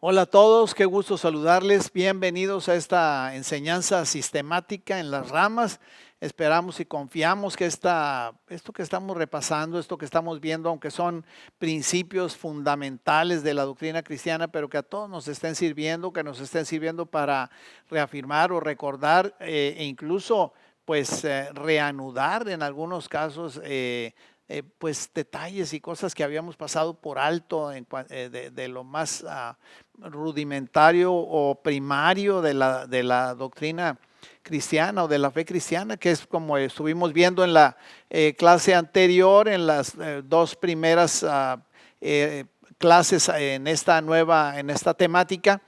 Hola a todos, qué gusto saludarles. Bienvenidos a esta enseñanza sistemática en las ramas. Esperamos y confiamos que esto que estamos repasando, esto que estamos viendo, aunque son principios fundamentales de la doctrina cristiana, pero que a todos nos estén sirviendo, que nos estén sirviendo para reafirmar o recordar e incluso reanudar en algunos casos pues detalles y cosas que habíamos pasado por alto de lo más rudimentario o primario de la doctrina cristiana o de la fe cristiana, que es como estuvimos viendo en la clase anterior, en las dos primeras clases en esta temática.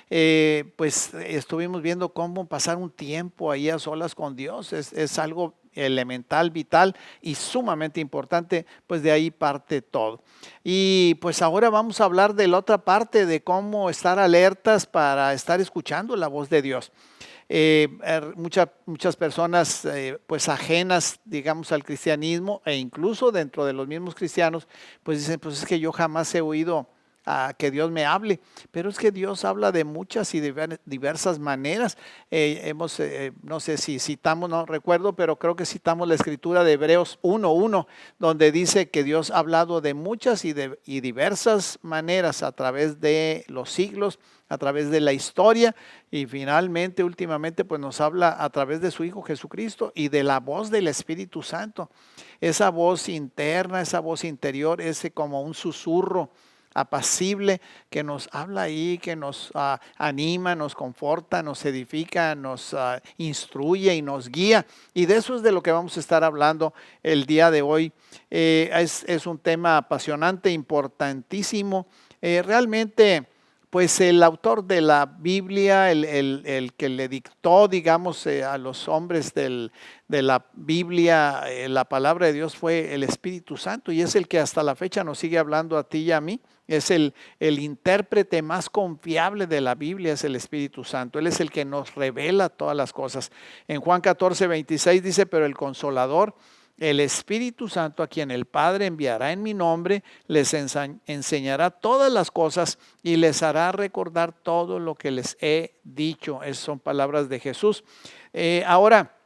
Pues estuvimos viendo cómo pasar un tiempo ahí a solas con Dios. Es algo elemental, vital y sumamente importante, pues de ahí parte todo. Y pues ahora vamos a hablar de la otra parte, de cómo estar alertas para estar escuchando la voz de Dios. Muchas personas pues ajenas, digamos, al cristianismo e incluso dentro de los mismos cristianos, pues dicen, pues es que yo jamás he oído a que Dios me hable, pero es que Dios habla de muchas y diversas maneras. No sé si citamos, no recuerdo, pero creo que citamos la escritura de Hebreos 1:1, donde dice que Dios ha hablado de muchas y diversas maneras a través de los siglos, a través de la historia, y finalmente, últimamente, pues nos habla a través de su Hijo Jesucristo y de la voz del Espíritu Santo. Esa voz interna, esa voz interior, ese como un susurro apacible que nos habla ahí, que nos anima, nos conforta, nos edifica, nos instruye y nos guía. Y de eso es de lo que vamos a estar hablando el día de hoy. Es un tema apasionante, importantísimo. Realmente, pues el autor de la Biblia, el que le dictó, digamos, a los hombres de la Biblia, la palabra de Dios, fue el Espíritu Santo, y es el que hasta la fecha nos sigue hablando a ti y a mí. Es el intérprete más confiable de la Biblia, es el Espíritu Santo. Él es el que nos revela todas las cosas. En Juan 14:26 dice, pero el Consolador, el Espíritu Santo, a quien el Padre enviará en mi nombre, les enseñará todas las cosas y les hará recordar todo lo que les he dicho. Esas son palabras de Jesús. Ahora,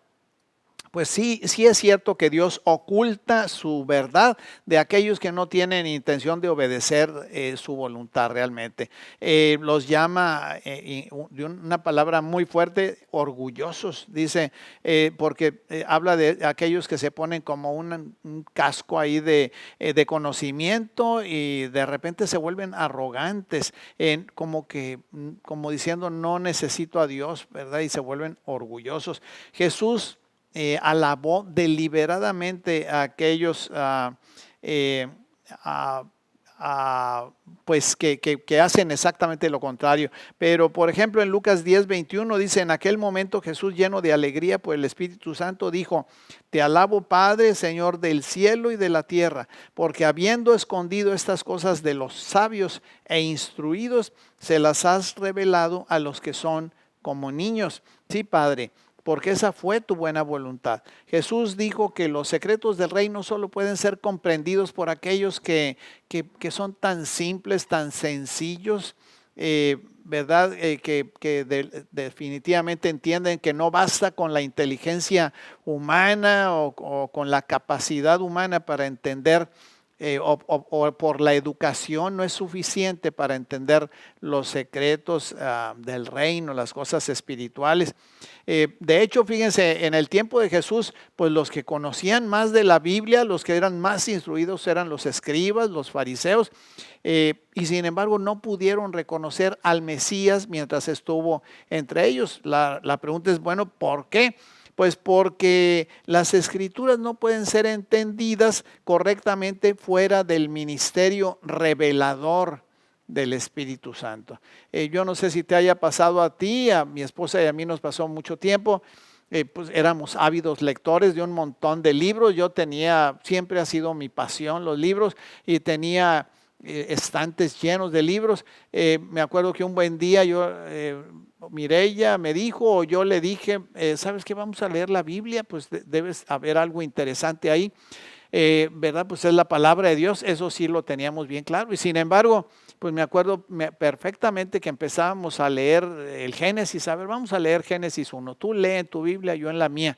pues sí es cierto que Dios oculta su verdad de aquellos que no tienen intención de obedecer su voluntad realmente. Los llama de una palabra muy fuerte, orgullosos, dice, porque habla de aquellos que se ponen como un casco ahí de conocimiento y de repente se vuelven arrogantes, como diciendo no necesito a Dios, ¿verdad? Y se vuelven orgullosos. Jesús alabó deliberadamente a aquellos pues que hacen exactamente lo contrario. Pero por ejemplo en Lucas 10:21 dice, en aquel momento Jesús, lleno de alegría por el Espíritu Santo, dijo, te alabo Padre, Señor del cielo y de la tierra, porque habiendo escondido estas cosas de los sabios e instruidos, se las has revelado a los que son como niños. Sí, Padre, porque esa fue tu buena voluntad. Jesús dijo que los secretos del reino solo pueden ser comprendidos por aquellos que son tan simples, tan sencillos, ¿verdad? Definitivamente entienden que no basta con la inteligencia humana o con la capacidad humana para entender. O por la educación no es suficiente para entender los secretos del reino, las cosas espirituales. De hecho, fíjense, en el tiempo de Jesús, pues los que conocían más de la Biblia, los que eran más instruidos eran los escribas, los fariseos, y sin embargo no pudieron reconocer al Mesías mientras estuvo entre ellos. La pregunta es, bueno, ¿por qué? Pues porque las escrituras no pueden ser entendidas correctamente fuera del ministerio revelador del Espíritu Santo. Yo no sé si te haya pasado a ti, a mi esposa y a mí nos pasó mucho tiempo. Pues éramos ávidos lectores de un montón de libros. Siempre ha sido mi pasión los libros, y tenía estantes llenos de libros. Me acuerdo que un buen día Mireya me dijo, o yo le dije, ¿sabes qué? Vamos a leer la Biblia, pues debes haber algo interesante ahí. ¿Verdad? Pues es la palabra de Dios, eso sí lo teníamos bien claro, y sin embargo, pues me acuerdo perfectamente que empezábamos a leer el Génesis. A ver, vamos a leer Génesis 1. Tú lee en tu Biblia, yo en la mía.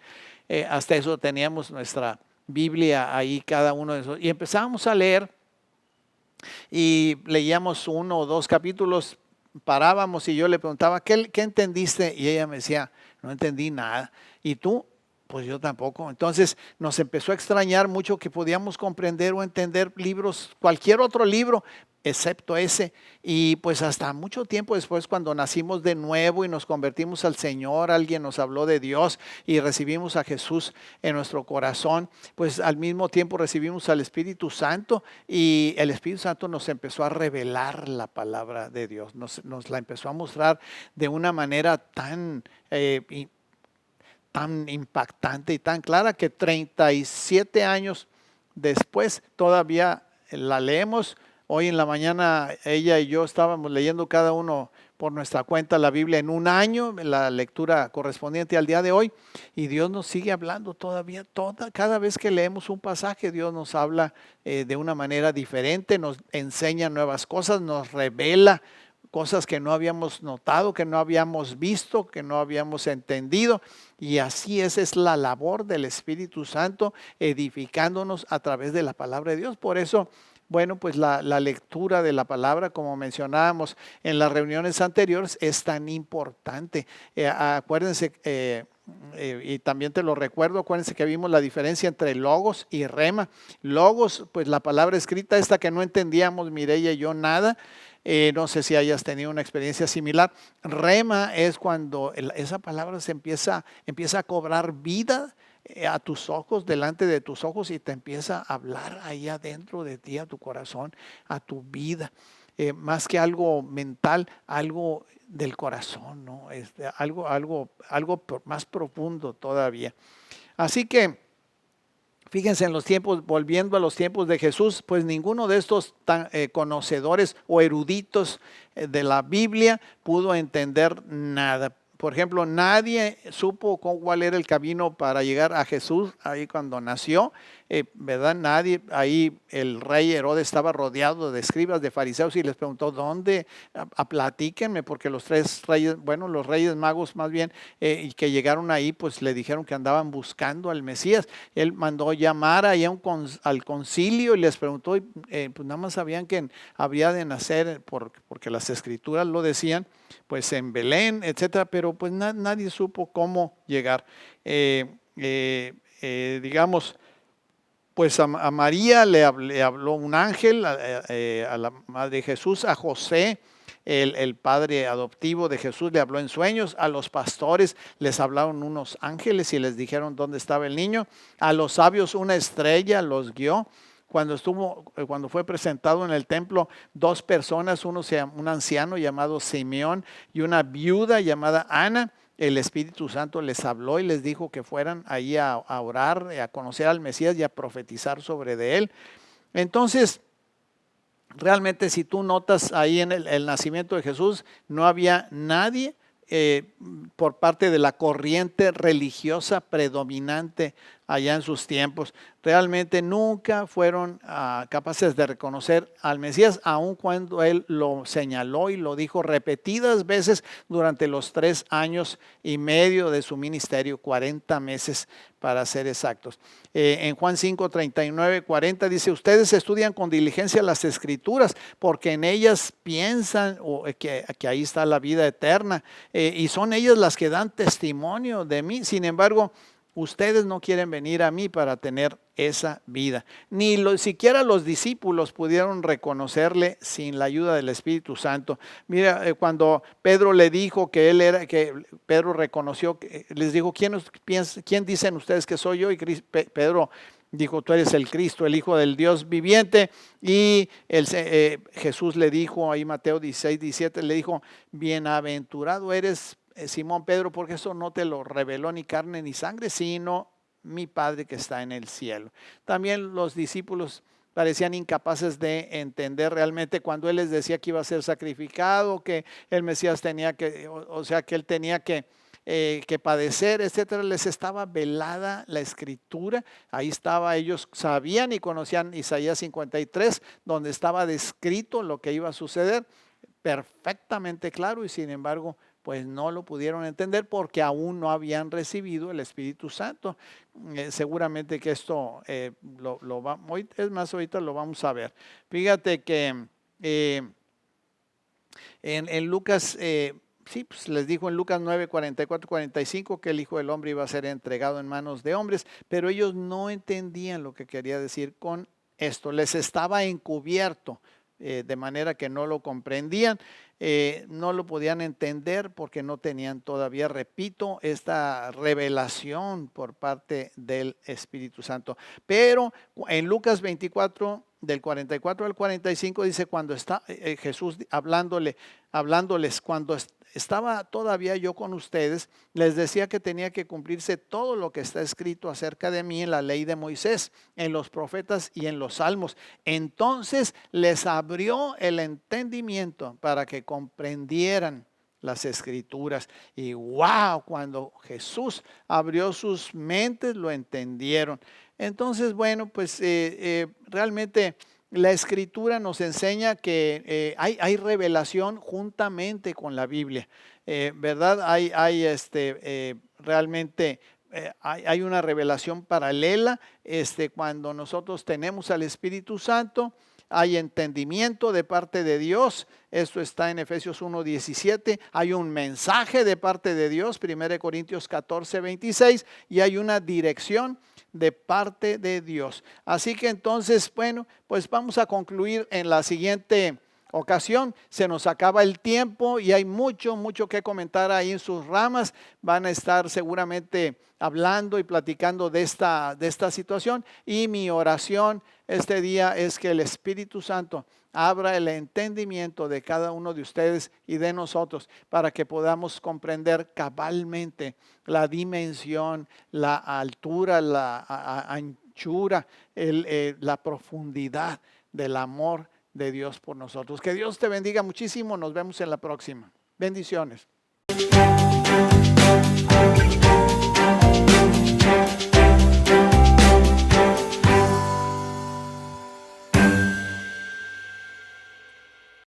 Hasta eso teníamos nuestra Biblia ahí, cada uno de esos. Y empezábamos a leer y leíamos 1 o 2 capítulos, parábamos y yo le preguntaba, ¿qué entendiste? Y ella me decía, no entendí nada. ¿Y tú? Pues yo tampoco. Entonces nos empezó a extrañar mucho que podíamos comprender o entender libros, cualquier otro libro, excepto ese. Y pues hasta mucho tiempo después, cuando nacimos de nuevo y nos convertimos al Señor, alguien nos habló de Dios y recibimos a Jesús en nuestro corazón, pues al mismo tiempo recibimos al Espíritu Santo y el Espíritu Santo nos empezó a revelar la palabra de Dios, nos la empezó a mostrar de una manera tan impactante y tan clara que 37 años después todavía la leemos. Hoy en la mañana ella y yo estábamos leyendo cada uno por nuestra cuenta la Biblia en un año, la lectura correspondiente al día de hoy, y Dios nos sigue hablando todavía. Cada vez que leemos un pasaje, Dios nos habla de una manera diferente, nos enseña nuevas cosas, nos revela cosas que no habíamos notado, que no habíamos visto, que no habíamos entendido. Y así es la labor del Espíritu Santo, edificándonos a través de la palabra de Dios. Por eso, bueno, pues la lectura de la palabra, como mencionábamos en las reuniones anteriores, es tan importante. Acuérdense, y también te lo recuerdo, acuérdense que vimos la diferencia entre logos y rema. Logos, pues la palabra escrita, esta que no entendíamos Mireya y yo nada. No sé si hayas tenido una experiencia similar. Rema es cuando esa palabra se empieza a cobrar vida a tus ojos, delante de tus ojos, y te empieza a hablar ahí adentro de ti, a tu corazón, a tu vida. Más que algo mental, algo del corazón, ¿no? Algo más profundo todavía. Así que fíjense en los tiempos, volviendo a los tiempos de Jesús, pues ninguno de estos conocedores o eruditos de la Biblia pudo entender nada. Por ejemplo, nadie supo cuál era el camino para llegar a Jesús ahí cuando nació, ¿verdad? Nadie, ahí el rey Herodes estaba rodeado de escribas, de fariseos, y les preguntó, ¿dónde? Platíquenme, porque los reyes magos más bien, y que llegaron ahí, pues le dijeron que andaban buscando al Mesías. Él mandó llamar ahí al concilio y les preguntó, pues nada más sabían que habría de nacer, porque las escrituras lo decían, pues en Belén, etcétera, pero pues nadie supo cómo llegar. Digamos, pues a María le habló un ángel, a la madre de Jesús, a José, el padre adoptivo de Jesús, le habló en sueños. A los pastores les hablaron unos ángeles y les dijeron dónde estaba el niño. A los sabios una estrella los guió. Cuando fue presentado en el templo, 2 personas, un anciano llamado Simeón y una viuda llamada Ana, el Espíritu Santo les habló y les dijo que fueran ahí a orar, a conocer al Mesías y a profetizar sobre de él. Entonces, realmente si tú notas ahí en el nacimiento de Jesús, no había nadie por parte de la corriente religiosa predominante allá en sus tiempos. Realmente nunca fueron capaces de reconocer al Mesías, aun cuando él lo señaló y lo dijo repetidas veces durante los 3 años y medio de su ministerio, 40 meses para ser exactos. En Juan 5, 39, 40 dice, ustedes estudian con diligencia las escrituras porque en ellas piensan que ahí está la vida eterna, y son ellas las que dan testimonio de mí. Sin embargo, ustedes no quieren venir a mí para tener esa vida. Ni siquiera los discípulos pudieron reconocerle sin la ayuda del Espíritu Santo. Mira, cuando Pedro le dijo que Pedro reconoció, les dijo, ¿quién dicen ustedes que soy yo? Y Pedro dijo, tú eres el Cristo, el Hijo del Dios viviente. Y Jesús le dijo, ahí Mateo 16, 17, le dijo, bienaventurado eres, Simón Pedro, porque eso no te lo reveló ni carne ni sangre, sino mi Padre que está en el cielo. También los discípulos parecían incapaces de entender realmente cuando él les decía que iba a ser sacrificado, que el Mesías tenía que, o sea, que él tenía que que padecer, etcétera. Les estaba velada la escritura. Ahí estaba, ellos sabían y conocían Isaías 53, donde estaba descrito lo que iba a suceder, perfectamente claro, y sin embargo, pues no lo pudieron entender porque aún no habían recibido el Espíritu Santo. Seguramente que esto es más, ahorita lo vamos a ver. Fíjate que en Lucas, sí, pues les dijo en Lucas 9, 44, 45 que el Hijo del Hombre iba a ser entregado en manos de hombres, pero ellos no entendían lo que quería decir con esto. Les estaba encubierto, de manera que no lo comprendían, no lo podían entender porque no tenían todavía, repito, esta revelación por parte del Espíritu Santo. Pero en Lucas 24, del 44 al 45 dice, cuando está Jesús hablándoles, cuando estaba todavía yo con ustedes, les decía que tenía que cumplirse todo lo que está escrito acerca de mí en la ley de Moisés, en los profetas y en los salmos. Entonces les abrió el entendimiento para que comprendieran las escrituras. Y wow, cuando Jesús abrió sus mentes, lo entendieron. Entonces, bueno, pues realmente la escritura nos enseña que hay revelación juntamente con la Biblia, ¿verdad? Realmente hay una revelación paralela cuando nosotros tenemos al Espíritu Santo. Hay entendimiento de parte de Dios, esto está en Efesios 1:17, hay un mensaje de parte de Dios, 1 Corintios 14:26, y hay una dirección de parte de Dios. Así que entonces, bueno, pues vamos a concluir en la siguiente ocasión. Se nos acaba el tiempo y hay mucho que comentar ahí en sus ramas. Van a estar seguramente hablando y platicando de esta situación, y mi oración este día es que el Espíritu Santo abra el entendimiento de cada uno de ustedes y de nosotros para que podamos comprender cabalmente la dimensión, la altura, la anchura, la profundidad del amor de Dios por nosotros. Que Dios te bendiga muchísimo. Nos vemos en la próxima. Bendiciones.